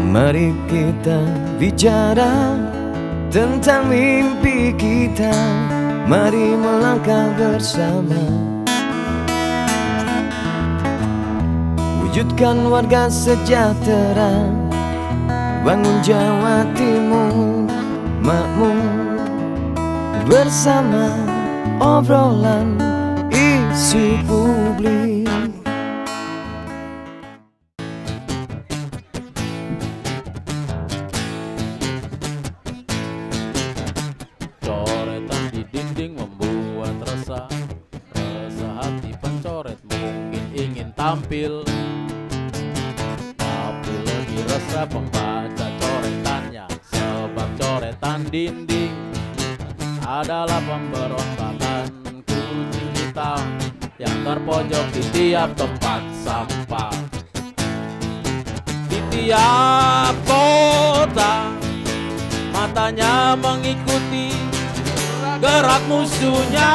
Mari kita bicara tentang mimpi kita. Mari melangkah bersama, wujudkan warga sejahtera, bangun Jawa Timur makmur. Bersama obrolan isu publik. Coretan di dinding membuat resah hati pencoret mungkin ingin tampil, tapi lebih resah pembaca coretannya. Sebab coretan dinding adalah pemberontakan kucing hitam yang terpojok di tiap tempat sampah. Di tiap kota matanya mengikuti gerak musuhnya.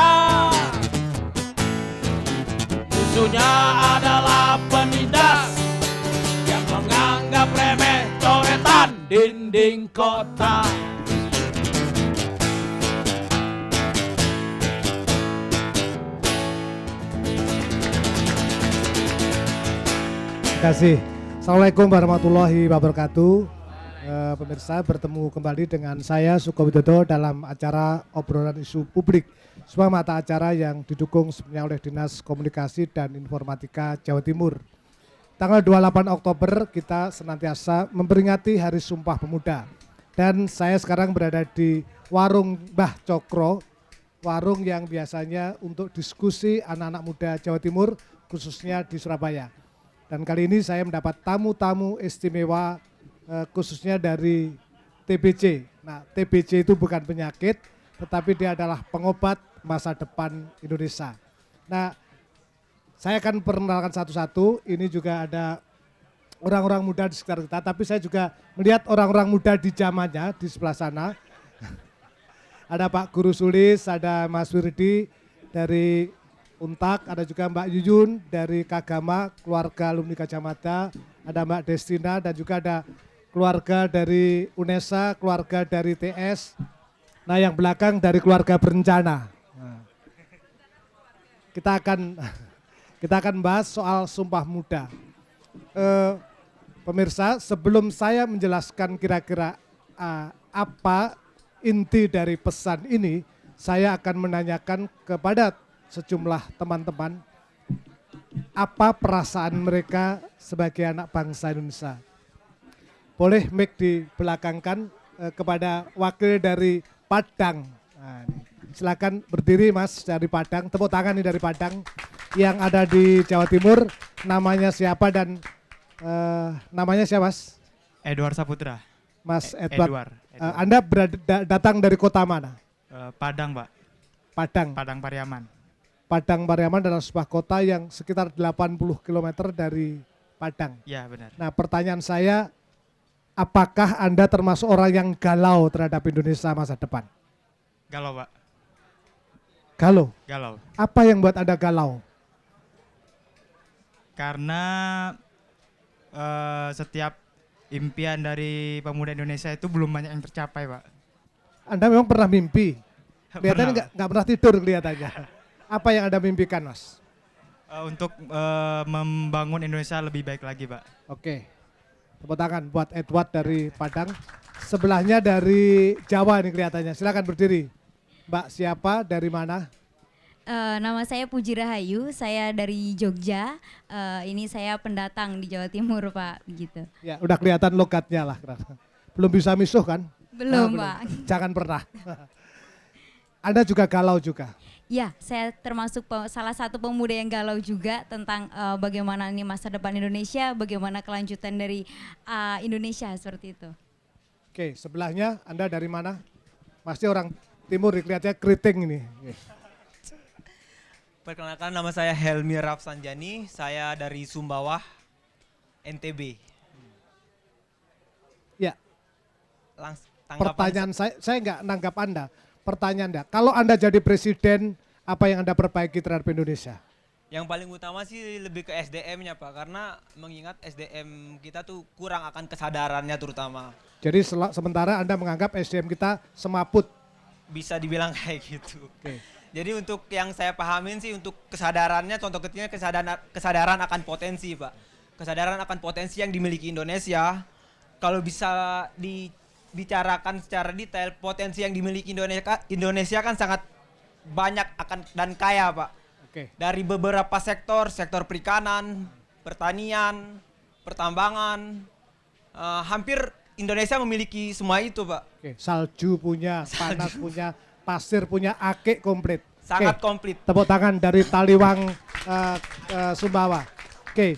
Musuhnya adalah penindas yang menganggap remeh coretan dinding kota. Terima kasih. Assalamualaikum warahmatullahi wabarakatuh. Pemirsa, bertemu kembali dengan saya Suko Widodo dalam acara obrolan isu publik, sebuah mata acara yang didukung sebenarnya oleh Dinas Komunikasi dan Informatika Jawa Timur. Tanggal 28 Oktober kita senantiasa memperingati Hari Sumpah Pemuda. Dan saya sekarang berada di warung Mbah Cokro, warung yang biasanya untuk diskusi anak-anak muda Jawa Timur, khususnya di Surabaya. Dan kali ini saya mendapat tamu-tamu istimewa khususnya dari TBC. Nah, TBC itu bukan penyakit, tetapi dia adalah pengobat masa depan Indonesia. Nah, saya akan perkenalkan satu-satu. Ini juga ada orang-orang muda di sekitar kita, tapi saya juga melihat orang-orang muda di zamannya di sebelah sana. Ada Pak Guru Sulis, ada Mas Wirdi dari Untak, ada juga Mbak Yuyun dari Kagama, keluarga alumni Gajah Mada, ada Mbak Destina dan juga ada keluarga dari UNESA, keluarga dari TS. Nah, yang belakang dari keluarga berencana. Nah, kita akan bahas soal Sumpah Muda. Pemirsa, sebelum saya menjelaskan kira-kira apa inti dari pesan ini, saya akan menanyakan kepada sejumlah teman-teman apa perasaan mereka sebagai anak bangsa Indonesia. Boleh mic dibelakangkan kepada wakil dari Padang. Nah, silakan berdiri Mas dari Padang, tepuk tangan nih dari Padang yang ada di Jawa Timur. Namanya siapa dan namanya siapa Mas? Edward Saputra. Mas Edward. Edward. Anda datang dari kota mana? Padang, Pak. Padang. Padang Pariaman. Padang Pariaman adalah sebuah kota yang sekitar 80 km dari Padang. Ya, benar. Nah, pertanyaan saya, apakah Anda termasuk orang yang galau terhadap Indonesia masa depan? Galau, Pak. Galau? Galau. Apa yang buat Anda galau? Karena setiap impian dari pemuda Indonesia itu belum banyak yang tercapai, Pak. Anda memang pernah mimpi? Kelihatannya Pernah. nggak pernah tidur kelihatannya. Apa yang Anda mimpikan, Mas? Untuk membangun Indonesia lebih baik lagi, Pak. Oke, tepuk tangan buat Edward dari Padang. Sebelahnya dari Jawa ini kelihatannya. Silakan berdiri. Mbak siapa, dari mana? Nama saya Puji Rahayu, saya dari Jogja. Ini saya pendatang di Jawa Timur, Pak, gitu. Ya, udah kelihatan logatnya lah. Belum bisa misuh kan? Belum, Nah, Pak. Jangan pernah. Anda juga galau juga? Ya, saya termasuk salah satu pemuda yang galau juga tentang bagaimana ini masa depan Indonesia, bagaimana kelanjutan dari Indonesia seperti itu. Oke, sebelahnya Anda dari mana? Pasti orang timur, kelihatannya keriting ini. Perkenalkan, nama saya Helmi Rafsanjani, saya dari Sumbawa, NTB. Ya, Tanggapan pertanyaan saya nggak nanggap Anda. Pertanyaan Anda, kalau Anda jadi presiden, apa yang Anda perbaiki terhadap Indonesia? Yang paling utama sih lebih ke SDM-nya Pak, karena mengingat SDM kita tuh kurang akan kesadarannya terutama. Jadi sementara Anda menganggap SDM kita semaput. Bisa dibilang kayak gitu. Oke. Jadi untuk yang saya pahamin sih untuk kesadarannya, contoh kecilnya kesadaran akan potensi Pak. Kesadaran akan potensi yang dimiliki Indonesia, kalau bisa dibicarakan secara detail, potensi yang dimiliki Indonesia kan sangat banyak akan dan kaya Pak. Oke. Dari beberapa sektor perikanan, pertanian, pertambangan, hampir Indonesia memiliki semua itu Pak. Oke. Salju punya, panas punya, pasir punya, akik komplit. Sangat Oke. komplit. Tepuk tangan dari Taliwang Sumbawa. Oke,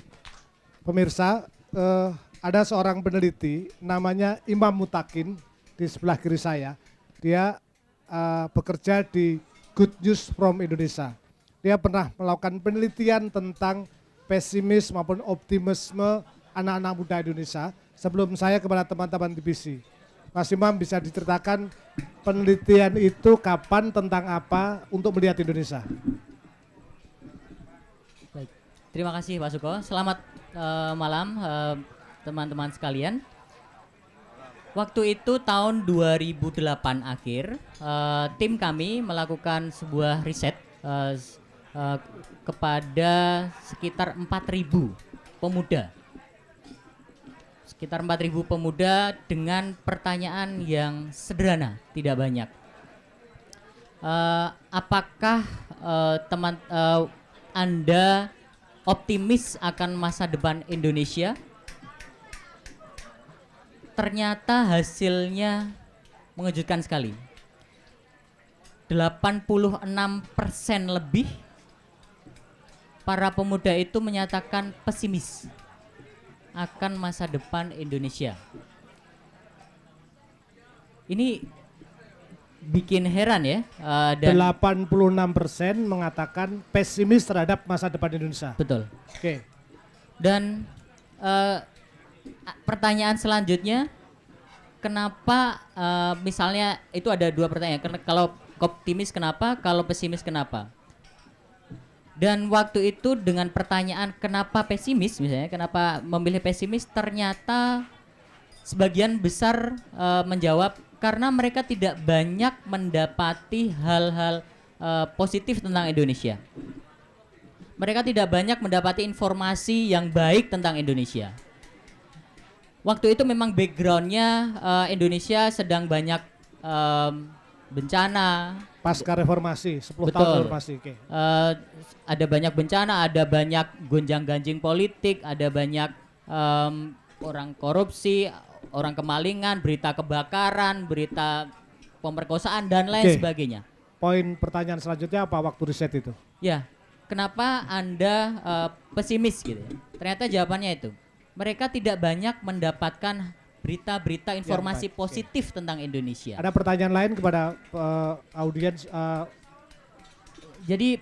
pemirsa, ada seorang peneliti namanya Imam Mutakin di sebelah kiri saya. Dia bekerja di Good News from Indonesia. Dia pernah melakukan penelitian tentang pesimis maupun optimisme anak-anak muda Indonesia sebelum saya kepada teman-teman TBC. Mas Imam bisa diceritakan penelitian itu kapan, tentang apa, untuk melihat Indonesia. Baik. Terima kasih Pak Suko. Selamat malam teman-teman sekalian. Waktu itu tahun 2008 akhir, tim kami melakukan sebuah riset kepada sekitar 4.000 pemuda. Sekitar 4.000 pemuda dengan pertanyaan yang sederhana, tidak banyak. Apakah Anda optimis akan masa depan Indonesia? Ternyata hasilnya mengejutkan sekali. 86% lebih para pemuda itu menyatakan pesimis akan masa depan Indonesia. Ini bikin heran ya. Dan 86% mengatakan pesimis terhadap masa depan Indonesia. betul. Oke. Dan pertanyaan selanjutnya, kenapa misalnya itu ada dua pertanyaan. Kalau optimis kenapa, kalau pesimis kenapa? Dan waktu itu dengan pertanyaan kenapa pesimis misalnya, kenapa memilih pesimis, ternyata sebagian besar menjawab karena mereka tidak banyak mendapati hal-hal positif tentang Indonesia. Mereka tidak banyak mendapati informasi yang baik tentang Indonesia. Waktu itu memang backgroundnya Indonesia sedang banyak bencana. Pasca reformasi, 10 Betul. tahun reformasi. Oke. Ada banyak bencana, ada banyak gonjang-ganjing politik, ada banyak orang korupsi, orang kemalingan, berita kebakaran, berita pemerkosaan dan lain Oke. sebagainya. Poin pertanyaan selanjutnya apa waktu riset itu? Ya, kenapa Anda pesimis gitu ya? Ternyata jawabannya itu. Mereka tidak banyak mendapatkan berita-berita informasi baik. positif tentang Indonesia. Ada pertanyaan lain kepada audiens? Jadi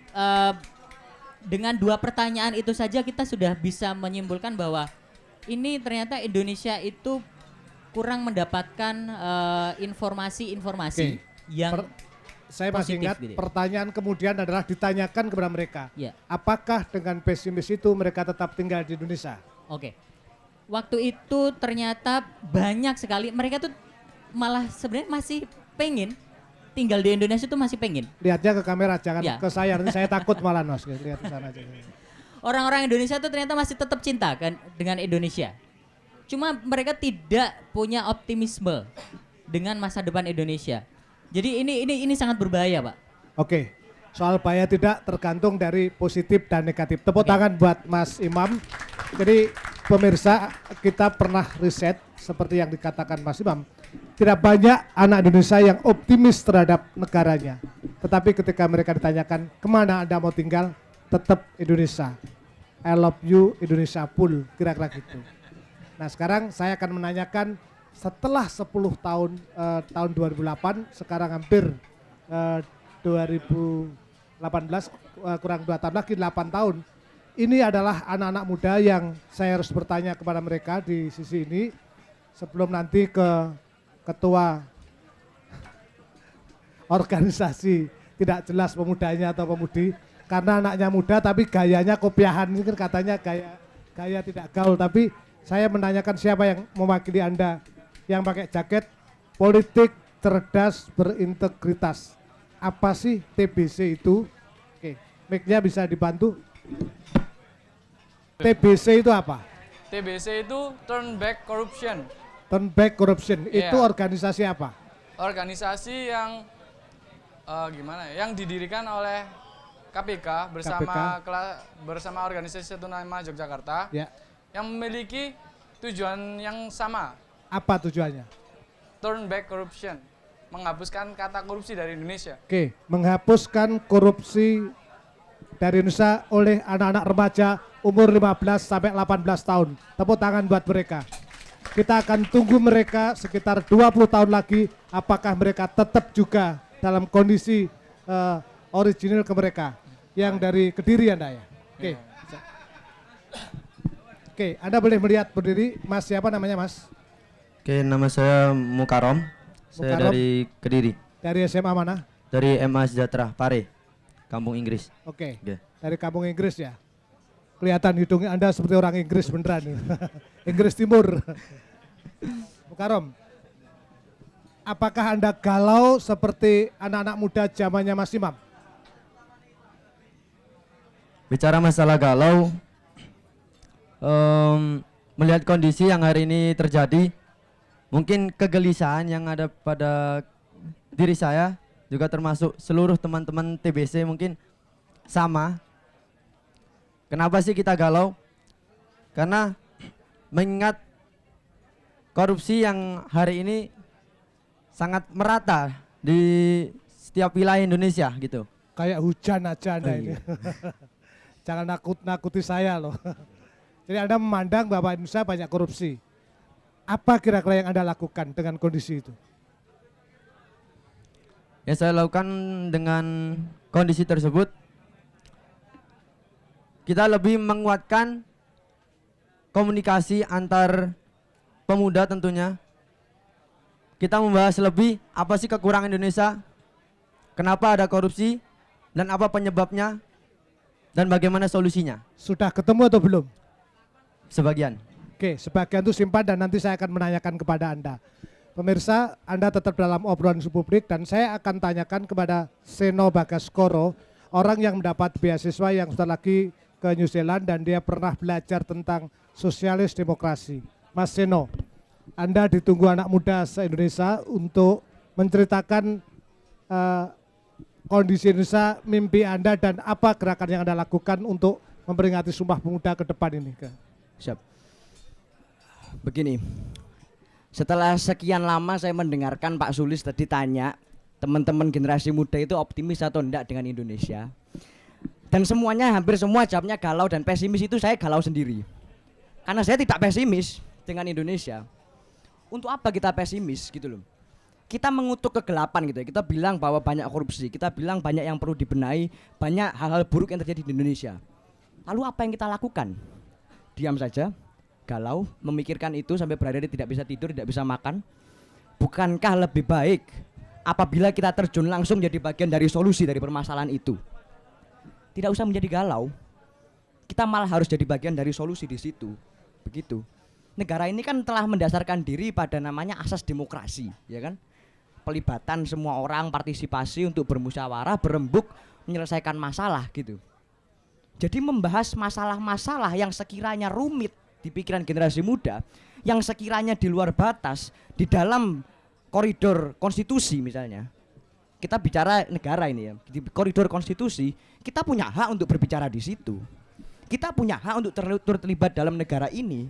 dengan dua pertanyaan itu saja kita sudah bisa menyimpulkan bahwa ini ternyata Indonesia itu kurang mendapatkan informasi-informasi Oke. yang Saya masih positif ingat gitu ya. pertanyaan kemudian adalah ditanyakan kepada mereka. Ya. Apakah dengan pesimis itu mereka tetap tinggal di Indonesia? Oke. Waktu itu ternyata banyak sekali mereka tuh malah sebenarnya masih pengen tinggal di Indonesia tuh masih pengen. Lihatnya ke kamera, jangan Ya. ke saya. Nanti saya takut malah, Mas. Lihat ke sana aja. Orang-orang Indonesia tuh ternyata masih tetap cinta kan dengan Indonesia. Cuma mereka tidak punya optimisme dengan masa depan Indonesia. Jadi ini sangat berbahaya, Pak. Oke. Soal bahaya tidak tergantung dari positif dan negatif. Tepuk Oke. tangan buat Mas Imam. Jadi pemirsa, kita pernah riset seperti yang dikatakan Mas Imam. Tidak banyak anak Indonesia yang optimis terhadap negaranya. Tetapi ketika mereka ditanyakan kemana Anda mau tinggal, tetap Indonesia. I love you Indonesia full, kira-kira gitu. Nah sekarang saya akan menanyakan setelah 10 tahun, tahun 2008, sekarang hampir 2018, kurang 2 tahun lagi, 8 tahun. Ini adalah anak-anak muda yang saya harus bertanya kepada mereka di sisi ini sebelum nanti ke ketua organisasi tidak jelas pemudanya atau pemudi. karena anaknya muda tapi gayanya kopiahan, ini kan katanya gaya tidak gaul, tapi saya menanyakan siapa yang mewakili Anda yang pakai jaket politik cerdas berintegritas. Apa sih TBC itu? Oke, mic-nya bisa dibantu. TBC itu apa? TBC itu Turn Back Corruption. Turn Back Corruption, Iya. itu organisasi apa? Organisasi yang gimana ya? Yang didirikan oleh KPK bersama organisasi satu nama Yogyakarta, Ya. yang memiliki tujuan yang sama. Apa tujuannya? Turn Back Corruption, menghapuskan kata korupsi dari Indonesia. Oke, menghapuskan korupsi dari Indonesia oleh anak-anak remaja umur 15 sampai 18 tahun. Tepuk tangan buat mereka. Kita akan tunggu mereka sekitar 20 tahun lagi, apakah mereka tetap juga dalam kondisi original ke mereka yang dari Kediri Anda ya. Oke. Oke, Anda boleh melihat berdiri. Mas siapa namanya, Mas? Oke, nama saya Mukarom. Saya Mukarom. dari Kediri. Dari SMA mana? Dari MA Sejahtera, Pare, Kampung Inggris. Oke. Oke. Dari Kampung Inggris ya. Kelihatan hidungnya Anda seperti orang Inggris beneran. Inggris Timur. Mukarom, apakah Anda galau seperti anak-anak muda zamannya Mas Imam? Bicara masalah galau, melihat kondisi yang hari ini terjadi, mungkin kegelisahan yang ada pada diri saya, juga termasuk seluruh teman-teman TBC mungkin sama. Kenapa sih kita galau? Karena mengingat korupsi yang hari ini sangat merata di setiap wilayah Indonesia gitu. Kayak hujan aja Anda Oh, ini. iya. Jangan nakut-nakuti saya loh. Jadi Anda memandang bahwa Indonesia banyak korupsi. Apa kira-kira yang Anda lakukan dengan kondisi itu? Yang saya lakukan dengan kondisi tersebut, kita lebih menguatkan komunikasi antar pemuda tentunya. Kita membahas lebih apa sih kekurangan Indonesia, kenapa ada korupsi, dan apa penyebabnya, dan bagaimana solusinya. Sudah ketemu atau belum? Sebagian. Oke, sebagian itu simpan dan nanti saya akan menanyakan kepada Anda. Pemirsa, Anda tetap dalam obrolan isu publik dan saya akan tanyakan kepada Seno Bagaskoro, orang yang mendapat beasiswa yang sudah lagi ke New Zealand dan dia pernah belajar tentang sosialis demokrasi. Mas Seno, Anda ditunggu anak muda se-Indonesia untuk menceritakan kondisi Indonesia, mimpi Anda dan apa gerakan yang Anda lakukan untuk memperingati Sumpah Pemuda ke depan ini. Siap. Begini, setelah sekian lama saya mendengarkan Pak Sulis tadi tanya teman-teman generasi muda itu optimis atau enggak dengan Indonesia, dan semuanya hampir semua jawabnya galau dan pesimis. Itu saya galau sendiri karena saya tidak pesimis dengan Indonesia. Untuk apa kita pesimis gitu loh? Kita mengutuk kegelapan gitu ya, kita bilang bahwa banyak korupsi, kita bilang banyak yang perlu dibenahi, banyak hal-hal buruk yang terjadi di Indonesia. Lalu apa yang kita lakukan? Diam saja, galau, memikirkan itu sampai berhari-hari tidak bisa tidur, tidak bisa makan. Bukankah lebih baik apabila kita terjun langsung jadi bagian dari solusi dari permasalahan itu? Tidak usah menjadi galau, kita malah harus jadi bagian dari solusi di situ. Begitu. Negara ini kan telah mendasarkan diri pada namanya asas demokrasi, ya kan? Pelibatan semua orang, partisipasi untuk bermusyawarah, berembuk, menyelesaikan masalah gitu. Jadi membahas masalah-masalah yang sekiranya rumit di pikiran generasi muda, yang sekiranya di luar batas, di dalam koridor konstitusi misalnya. Kita bicara negara ini ya, di koridor konstitusi, kita punya hak untuk berbicara di situ. Kita punya hak untuk terlibat dalam negara ini.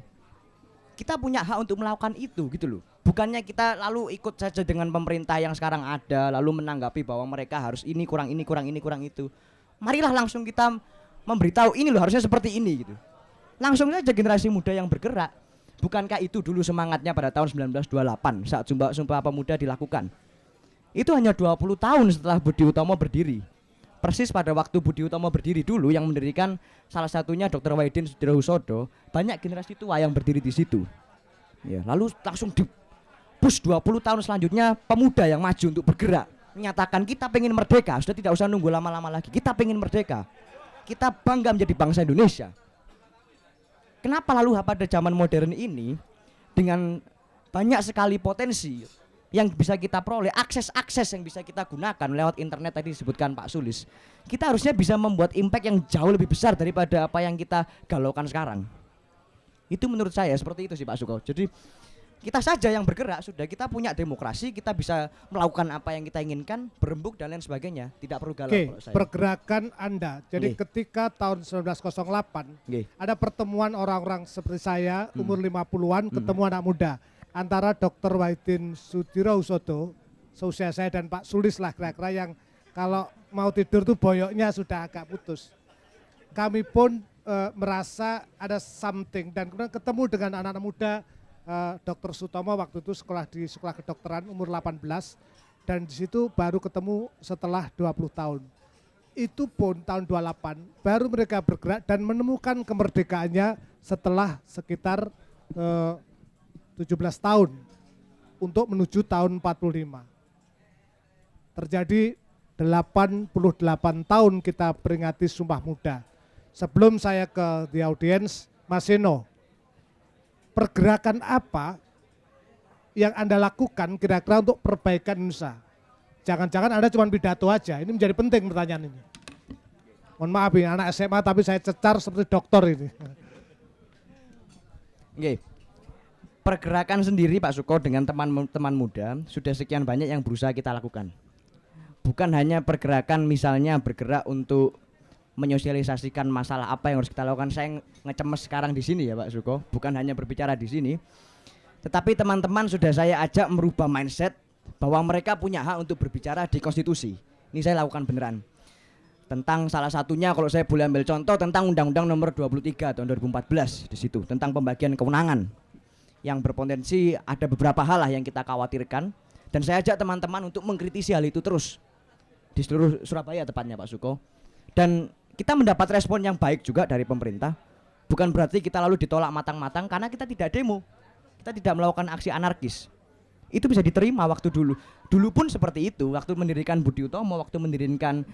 Kita punya hak untuk melakukan itu gitu loh. Bukannya kita lalu ikut saja dengan pemerintah yang sekarang ada, lalu menanggapi bahwa mereka harus ini, kurang itu. Marilah langsung kita memberitahu ini loh harusnya seperti ini gitu. Langsung saja generasi muda yang bergerak. Bukankah itu dulu semangatnya pada tahun 1928 saat Sumpah Pemuda dilakukan? Itu hanya 20 tahun setelah Budi Utomo berdiri. Persis pada waktu Budi Utomo berdiri dulu yang mendirikan salah satunya Dr. Wahidin Sudirohusodo, banyak generasi tua yang berdiri di situ. Ya, lalu langsung push 20 tahun selanjutnya pemuda yang maju untuk bergerak, menyatakan kita pengen merdeka, sudah tidak usah nunggu lama-lama lagi. Kita pengen merdeka. kita bangga menjadi bangsa Indonesia. Kenapa lalu pada zaman modern ini dengan banyak sekali potensi yang bisa kita peroleh, akses-akses yang bisa kita gunakan lewat internet tadi disebutkan Pak Sulis, kita harusnya bisa membuat impact yang jauh lebih besar daripada apa yang kita galaukan sekarang. Itu menurut saya seperti itu sih Pak Suko. Jadi kita saja yang bergerak, sudah kita punya demokrasi, kita bisa melakukan apa yang kita inginkan, berembuk dan lain sebagainya, tidak perlu galau. Oke, kalau saya. pergerakan Anda. Jadi Nggih. ketika tahun 1908 Nggih. ada pertemuan orang-orang seperti saya umur 50-an ketemu anak muda antara Dr. Wahidin Sudirohusodo, seusia saya, dan Pak Sulis lah kira-kira yang kalau mau tidur tuh boyoknya sudah agak putus. Kami pun merasa ada something dan kemudian ketemu dengan anak-anak muda. Dr. Sutomo waktu itu sekolah di sekolah kedokteran umur 18 dan di situ baru ketemu setelah 20 tahun. Itu pun tahun 28 baru mereka bergerak dan menemukan kemerdekaannya setelah sekitar 17 tahun untuk menuju tahun 45. Terjadi 88 tahun kita peringati Sumpah Muda. Sebelum saya ke The Audience, Mas Seno, pergerakan apa yang Anda lakukan kira-kira untuk perbaikan Indonesia? Jangan-jangan Anda cuma pidato aja, ini menjadi penting pertanyaan ini. Mohon maaf ini anak SMA tapi saya cecar seperti dokter ini. Oke. Pergerakan sendiri Pak Suko dengan teman-teman muda sudah sekian banyak yang berusaha kita lakukan. Bukan hanya pergerakan misalnya bergerak untuk menyosialisasikan masalah apa yang harus kita lakukan. Saya ngecemes sekarang di sini ya Pak Suko, bukan hanya berbicara di sini. Tetapi teman-teman sudah saya ajak merubah mindset bahwa mereka punya hak untuk berbicara di konstitusi. Ini saya lakukan beneran. Tentang salah satunya kalau saya boleh ambil contoh tentang Undang-Undang Nomor 23 tahun 2014 di situ tentang pembagian kewenangan yang berpotensi ada beberapa hal lah yang kita khawatirkan dan saya ajak teman-teman untuk mengkritisi hal itu terus di seluruh Surabaya tepatnya Pak Suko. Dan kita mendapat respon yang baik juga dari pemerintah. Bukan berarti kita lalu ditolak matang-matang karena kita tidak demo. Kita tidak melakukan aksi anarkis. Itu bisa diterima waktu dulu. Dulu pun seperti itu, waktu mendirikan Budi Utomo, waktu mendirikan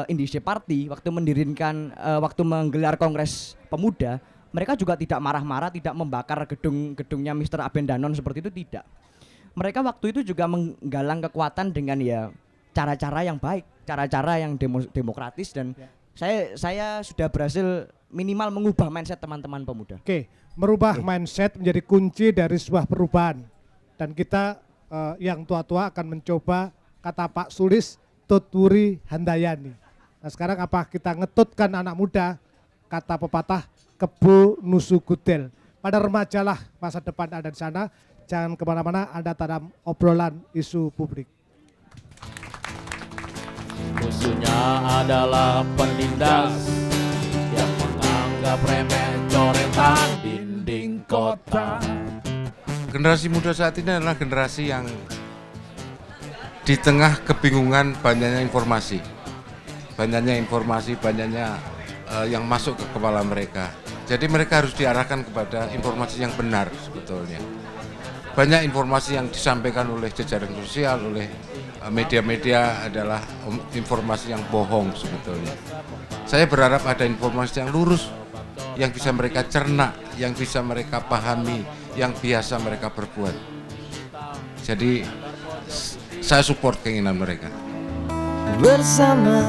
Indonesia Party, waktu menggelar Kongres Pemuda, mereka juga tidak marah-marah, tidak membakar gedungnya Mr. Abendanon seperti itu, tidak. Mereka waktu itu juga menggalang kekuatan dengan ya cara-cara yang baik, cara-cara yang demokratis dan saya sudah berhasil minimal mengubah mindset teman-teman pemuda. Oke, merubah mindset menjadi kunci dari sebuah perubahan. Dan kita yang tua-tua akan mencoba kata Pak Sulis, tuturi handayani. Nah sekarang apa kita ngetutkan anak muda, kata pepatah kebu nusu gudel. Pada remajalah masa depan Anda di sana, jangan kemana-mana, Anda dalam obrolan isu publik. Musuhnya adalah penindas yang menganggap remeh coretan dinding kota. Generasi muda saat ini adalah generasi yang di tengah kebingungan banyaknya informasi, banyaknya yang masuk ke kepala mereka. Jadi mereka harus diarahkan kepada informasi yang benar sebetulnya. Banyak informasi yang disampaikan oleh jejaring sosial, oleh media-media adalah informasi yang bohong sebetulnya. Saya berharap ada informasi yang lurus, yang bisa mereka cerna, yang bisa mereka pahami, yang biasa mereka berbuat. Jadi saya support keinginan mereka. Bersama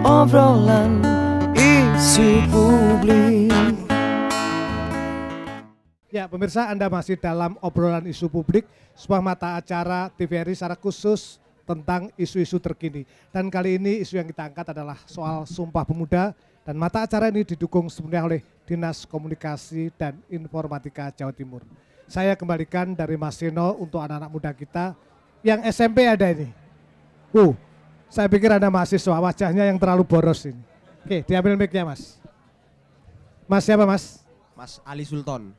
obrolan isu publik. Ya pemirsa, Anda masih dalam obrolan isu publik, sebuah mata acara TVRI secara khusus tentang isu-isu terkini. Dan kali ini isu yang kita angkat adalah soal Sumpah Pemuda dan mata acara ini didukung sepenuhnya oleh Dinas Komunikasi dan Informatika Jawa Timur. Saya kembalikan dari Mas Seno untuk anak-anak muda kita yang SMP ada ini. Saya pikir ada mahasiswa, wajahnya yang terlalu boros ini. Oke, diambil mic-nya Mas. Mas siapa Mas? Mas Ali Sultan.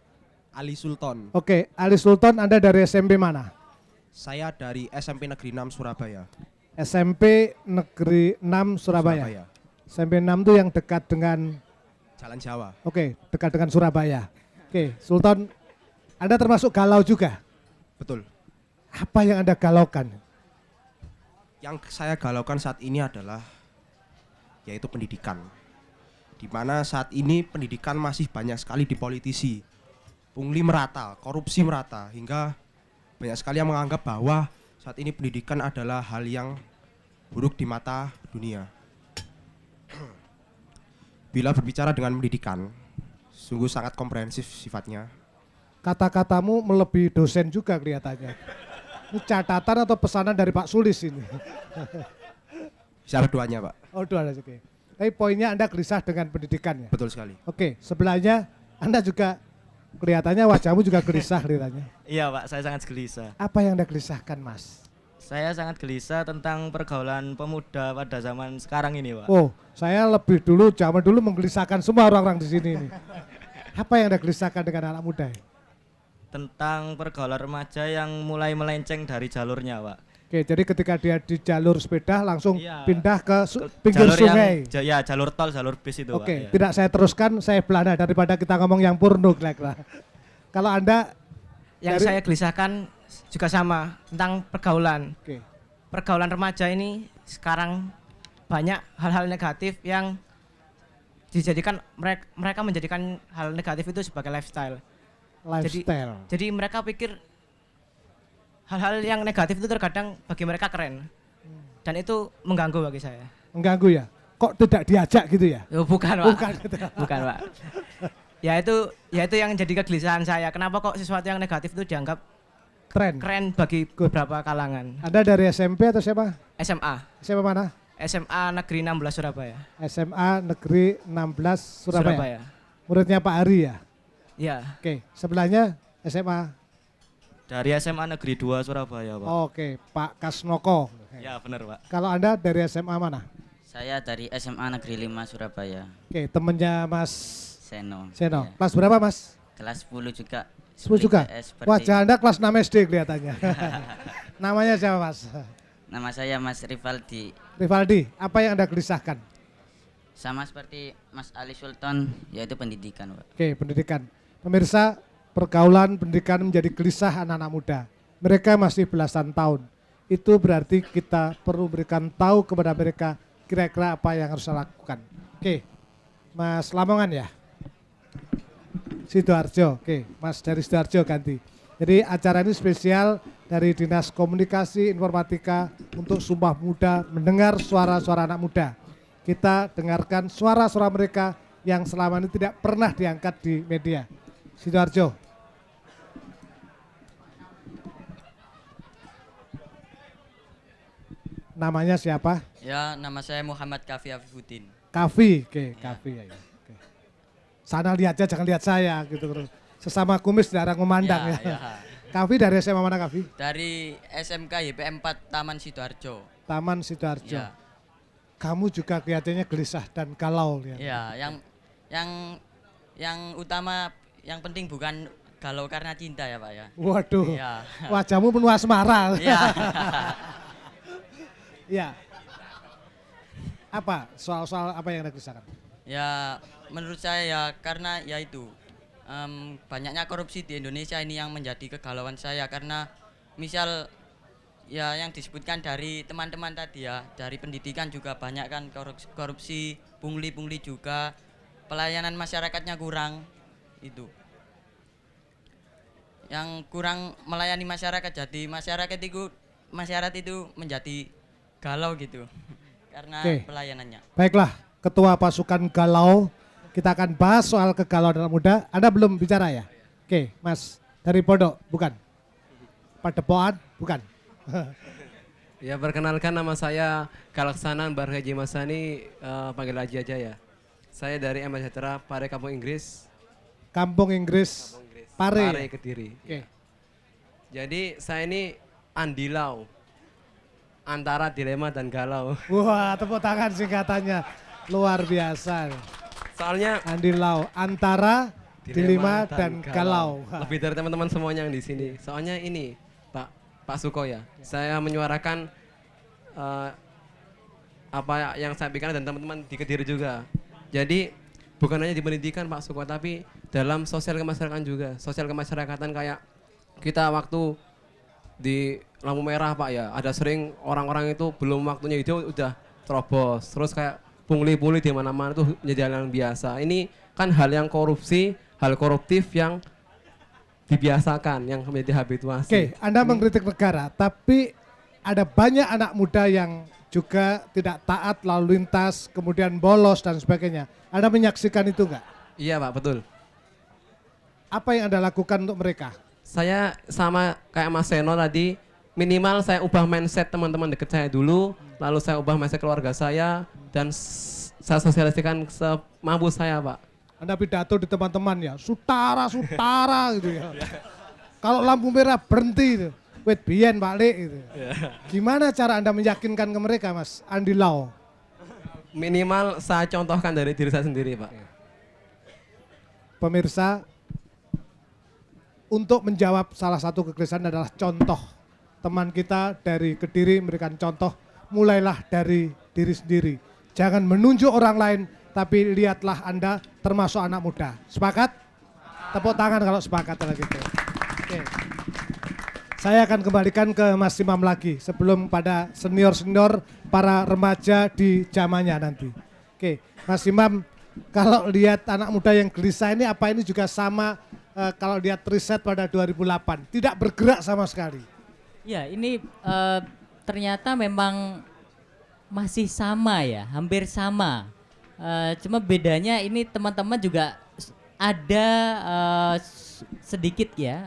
Ali Sultan. Oke, Ali Sultan, Anda dari SMP mana? Saya dari SMP Negeri 6 Surabaya. SMP Negeri 6 Surabaya. SMP 6 itu yang dekat dengan Jalan Jawa. Oke, dekat dengan Surabaya. Oke, Sultan, Anda termasuk galau juga? Betul. Apa yang Anda galaukan? Yang saya galaukan saat ini adalah yaitu pendidikan. di mana saat ini pendidikan masih banyak sekali dipolitisi. Pungli merata, korupsi merata, hingga banyak sekali yang menganggap bahwa saat ini pendidikan adalah hal yang buruk di mata dunia. Bila berbicara dengan pendidikan, sungguh sangat komprehensif sifatnya. Kata-katamu melebihi dosen juga kelihatannya. Ini catatan atau pesanan dari Pak Sulis ini? Bisa keduanya, Pak. Oh, dua oke. Tapi poinnya Anda gelisah dengan pendidikan ya? Betul sekali. Oke, sebelahnya Anda juga kelihatannya wajahmu juga gelisah kelihatannya. Iya Pak, saya sangat gelisah. Apa yang Anda gelisahkan, Mas? Saya sangat gelisah tentang pergaulan pemuda pada zaman sekarang ini, Pak. Oh, saya lebih dulu, zaman dulu menggelisahkan semua orang-orang di sini ini. Apa yang Anda gelisahkan dengan anak muda? Tentang pergaulan remaja yang mulai melenceng dari jalurnya, Pak. Oke, jadi ketika dia di jalur sepeda langsung Iya. pindah ke pinggir Jalur sungai. ya, jalur tol, jalur bis itu, Pak. Oke, Ya. tidak saya teruskan, saya belanda daripada kita ngomong yang purno kira-kira. Kalau Anda Yang dari- saya gelisahkan juga sama tentang pergaulan. Oke. Pergaulan remaja ini sekarang banyak hal-hal negatif yang dijadikan mereka menjadikan hal negatif itu sebagai lifestyle. Lifestyle. Jadi mereka pikir hal-hal yang negatif itu terkadang bagi mereka keren. Dan itu mengganggu bagi saya. Mengganggu ya? Kok tidak diajak gitu ya? Oh, bukan, Pak. Bukan. Bukan, Pak. Ya itu yang jadi kegelisahan saya. Kenapa kok sesuatu yang negatif itu dianggap keren bagi beberapa kalangan. Anda dari SMP atau siapa? SMA. SMA mana? SMA Negeri 16 Surabaya. SMA Negeri 16 Surabaya. Surabaya. Muridnya Pak Ari ya? Iya. Oke, sebelahnya SMA. Dari SMA Negeri 2 Surabaya, Pak. Oke, Pak Kasnoko. Ya, benar, Pak. Kalau Anda dari SMA mana? Saya dari SMA Negeri 5 Surabaya. Oke, temennya Mas Seno. Seno. Iya. Kelas berapa, Mas? Kelas 10 juga. 10 juga? Seperti- Wajah Anda kelas 6 SD kelihatannya. Namanya siapa, Mas? Nama saya Mas Rivaldi. Rivaldi, apa yang Anda gelisahkan? Sama seperti Mas Ali Sultan, yaitu pendidikan, Pak. Oke, pendidikan. Pemirsa, pergaulan pendidikan menjadi gelisah anak-anak muda. Mereka masih belasan tahun. Itu berarti kita perlu berikan tahu kepada mereka kira-kira apa yang harus dilakukan. Oke, Mas Lamongan ya? Sidoarjo, oke, Mas dari Sidoarjo ganti. Jadi acara ini spesial dari Dinas Komunikasi Informatika untuk Sumpah Muda mendengar suara-suara anak muda. Kita dengarkan suara-suara mereka yang selama ini tidak pernah diangkat di media. Sidoarjo. Namanya siapa? Ya, nama saya Muhammad Kafi Afifuddin. Kafi, oke, Kafi ya. Oke. Sana lihat aja, jangan lihat saya gitu. Sesama kumis jarang memandang ya. Ya. Kafi dari SMA mana Kafi? Dari SMK YP 4 Taman Sidoarjo. Taman Sidoarjo. Ya. Kamu juga kelihatannya gelisah dan galau ya. Ya, yang utama, yang penting bukan galau karena cinta ya, Pak ya. Waduh, Ya. wajahmu penuh asmara. Ya. Ya. Apa soal-soal apa yang Anda gelisahkan? Ya, menurut saya ya karena ya itu banyaknya korupsi di Indonesia ini yang menjadi kegalauan saya, karena misal ya yang disebutkan dari teman-teman tadi ya, dari pendidikan juga banyak kan korupsi, pungli juga, pelayanan masyarakatnya kurang, itu yang kurang melayani masyarakat, jadi masyarakat itu menjadi galau gitu karena Oke. pelayanannya. Baiklah, Ketua Pasukan Galau, kita akan bahas soal kegalauan anak muda. Anda belum bicara ya? Oke, Mas, dari Pondok, bukan? Padepokan, bukan? Ya, perkenalkan nama saya Kalaksanan Barhaji Masani, panggil Haji aja ya. Saya dari MA Sejahtera, Pare Kampung Inggris. Kampung Inggris, Pare. Pare Kediri. Oke. Jadi saya ini andilau antara dilema dan galau. Wah, tepuk tangan singkatannya. Luar biasa. Soalnya Andi Lau, antara dilema dan galau. Lebih dari teman-teman semuanya yang di sini. Soalnya ini, Pak Suko ya. Saya menyuarakan apa yang saya pikirkan dan teman-teman di Kediri juga. Jadi bukan hanya di pendidikan Pak Suko, tapi dalam sosial kemasyarakatan juga. Sosial kemasyarakatan kayak kita waktu di lampu merah Pak ya, ada sering orang-orang itu belum waktunya itu udah terobos. Terus kayak pungli-pungli di mana-mana itu menjadi hal yang biasa. Ini kan hal yang korupsi, hal koruptif yang dibiasakan, yang menjadi habituasi. Oke, Anda mengkritik negara, tapi ada banyak anak muda yang juga tidak taat lalu lintas, kemudian bolos dan sebagainya. Anda menyaksikan itu enggak? Iya Pak, betul. Apa yang Anda lakukan untuk mereka? Saya sama kayak Mas Seno tadi, minimal saya ubah mindset teman-teman dekat saya dulu, lalu saya ubah mindset keluarga saya, dan saya sosialisasikan semampu saya Pak. Anda pidato di teman-teman ya, sutara gitu ya. Kalau lampu merah berhenti itu, wait bien balik gitu. Gimana cara Anda meyakinkan ke mereka Mas Andi Lau? Minimal saya contohkan dari diri saya sendiri Pak. Pemirsa, untuk menjawab salah satu kegelisahan adalah contoh. Teman kita dari Kediri memberikan contoh, mulailah dari diri sendiri. Jangan menunjuk orang lain, tapi lihatlah Anda termasuk anak muda. Sepakat? Tepuk tangan kalau sepakat gitu. Oke. Saya akan kembalikan ke Mas Imam lagi sebelum pada senior-senior para remaja di zamannya nanti. Oke, Mas Imam, kalau lihat anak muda yang gelisah ini, apa ini juga sama kalau lihat riset pada 2008, tidak bergerak sama sekali? Ya, ini ternyata memang masih sama ya, hampir sama. Cuma bedanya ini teman-teman juga ada sedikit ya,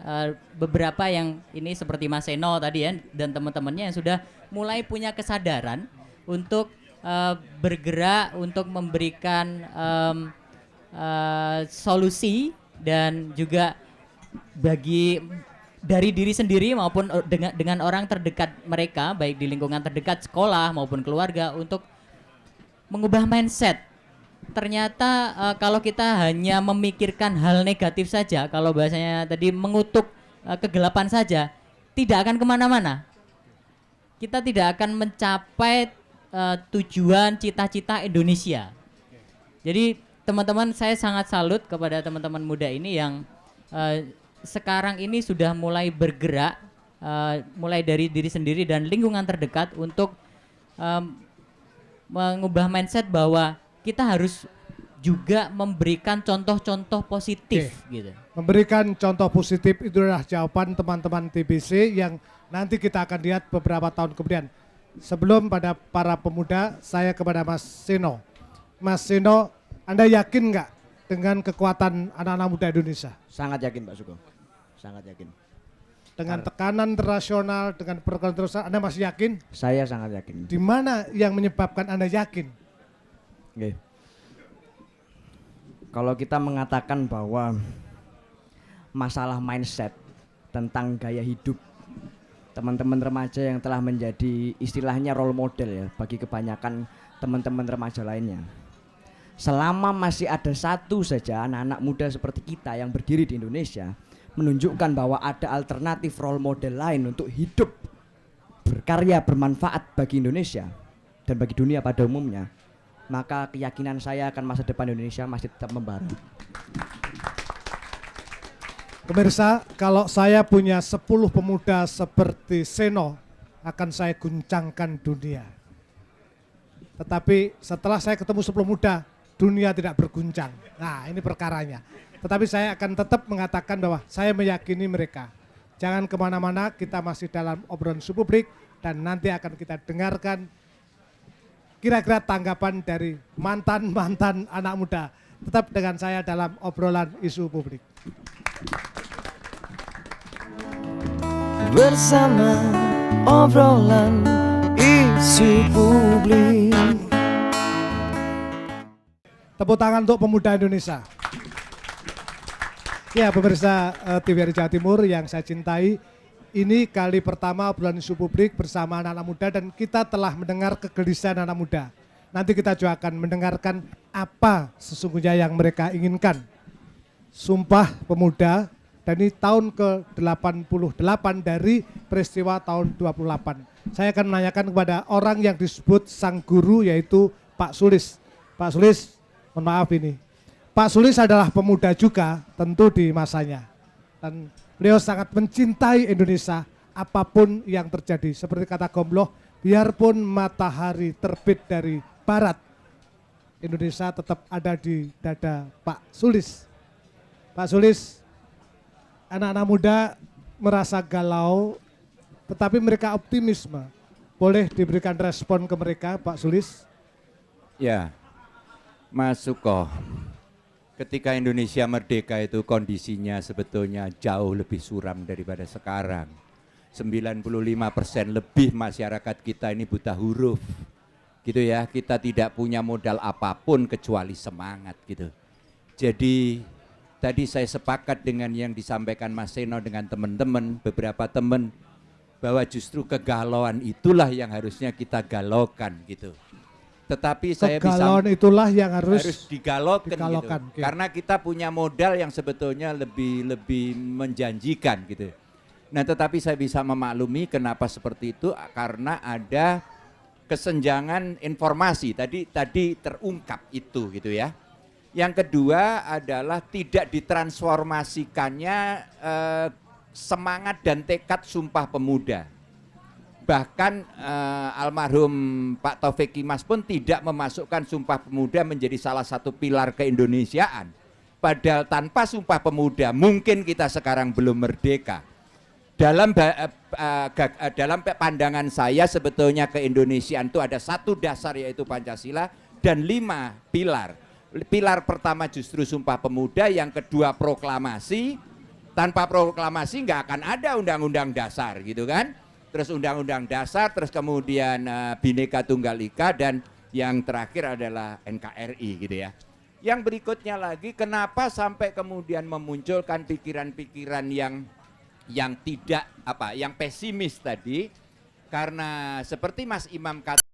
beberapa yang ini seperti Mas Seno tadi ya, dan teman-temannya yang sudah mulai punya kesadaran untuk bergerak, untuk memberikan solusi, dan juga dari diri sendiri maupun dengan orang terdekat mereka, baik di lingkungan terdekat sekolah maupun keluarga, untuk mengubah mindset. Ternyata kalau kita hanya memikirkan hal negatif saja, kalau bahasanya tadi mengutuk kegelapan saja, tidak akan kemana-mana. Kita tidak akan mencapai tujuan cita-cita Indonesia. Jadi teman-teman, saya sangat salut kepada teman-teman muda ini yang sekarang ini sudah mulai bergerak, mulai dari diri sendiri dan lingkungan terdekat untuk mengubah mindset bahwa kita harus juga memberikan contoh-contoh positif. Gitu. Memberikan contoh positif itu adalah jawaban teman-teman TBC yang nanti kita akan lihat beberapa tahun kemudian. Sebelum pada para pemuda, saya kepada Mas Seno. Mas Seno, Anda yakin nggak dengan kekuatan anak-anak muda Indonesia? Sangat yakin Pak Suko, sangat yakin. Dengan tekanan internasional, dengan pergerakan internasional, Anda masih yakin? Saya sangat yakin. Di mana yang menyebabkan Anda yakin? Oke. Kalau kita mengatakan bahwa masalah mindset tentang gaya hidup teman-teman remaja yang telah menjadi istilahnya role model ya bagi kebanyakan teman-teman remaja lainnya. Selama masih ada satu saja anak-anak muda seperti kita yang berdiri di Indonesia menunjukkan bahwa ada alternatif role model lain untuk hidup berkarya bermanfaat bagi Indonesia dan bagi dunia pada umumnya, maka keyakinan saya akan masa depan Indonesia masih tetap membara. Pemirsa, kalau saya punya 10 pemuda seperti Seno, akan saya guncangkan dunia. Tetapi setelah saya ketemu 10 muda, dunia tidak berguncang. Nah, ini perkaranya. Tetapi saya akan tetap mengatakan bahwa saya meyakini mereka. Jangan kemana-mana, kita masih dalam obrolan isu publik, dan nanti akan kita dengarkan kira-kira tanggapan dari mantan-mantan anak muda. Tetap dengan saya dalam obrolan isu publik. Bersama obrolan isu publik. Tepuk tangan untuk pemuda Indonesia. Ya, pemirsa TVRI Jawa Timur yang saya cintai, ini kali pertama obrolan isu publik bersama anak-anak muda, dan kita telah mendengar kegelisahan anak muda. Nanti kita juga akan mendengarkan apa sesungguhnya yang mereka inginkan. Sumpah Pemuda, dan ini tahun ke-88 dari peristiwa tahun 28. Saya akan menanyakan kepada orang yang disebut sang guru, yaitu Pak Sulis. Pak Sulis, mohon maaf ini. Pak Sulis adalah pemuda juga tentu di masanya. Dan beliau sangat mencintai Indonesia apapun yang terjadi. Seperti kata Gomloh, biarpun matahari terbit dari barat, Indonesia tetap ada di dada Pak Sulis. Pak Sulis, anak-anak muda merasa galau, tetapi mereka optimisme. Boleh diberikan respon ke mereka, Pak Sulis? Ya, Mas Suko, ketika Indonesia merdeka itu kondisinya sebetulnya jauh lebih suram daripada sekarang. 95% lebih masyarakat kita ini buta huruf. Gitu ya, kita tidak punya modal apapun kecuali semangat gitu. Jadi tadi saya sepakat dengan yang disampaikan Mas Seno dengan teman-teman, beberapa teman, bahwa justru kegalauan itulah yang harusnya kita galaukan gitu. Tetapi saya kegalauan itulah yang harus digalaukan gitu. Okay. Karena kita punya modal yang sebetulnya lebih menjanjikan gitu. Nah, tetapi saya bisa memaklumi kenapa seperti itu, karena ada kesenjangan informasi tadi terungkap itu gitu ya. Yang kedua adalah tidak ditransformasikannya semangat dan tekad Sumpah Pemuda. Bahkan almarhum Pak Taufik Kimas pun tidak memasukkan Sumpah Pemuda menjadi salah satu pilar keindonesiaan. Padahal tanpa Sumpah Pemuda mungkin kita sekarang belum merdeka. Dalam pandangan saya sebetulnya keindonesiaan itu ada satu dasar yaitu Pancasila dan 5 pilar. Pilar pertama justru Sumpah Pemuda, yang kedua proklamasi. Tanpa proklamasi nggak akan ada undang-undang dasar gitu kan. Terus undang-undang dasar, terus kemudian Bhinneka Tunggal Ika, dan yang terakhir adalah NKRI gitu ya. Yang berikutnya lagi, kenapa sampai kemudian memunculkan pikiran-pikiran yang tidak yang pesimis tadi, karena seperti Mas Imam kata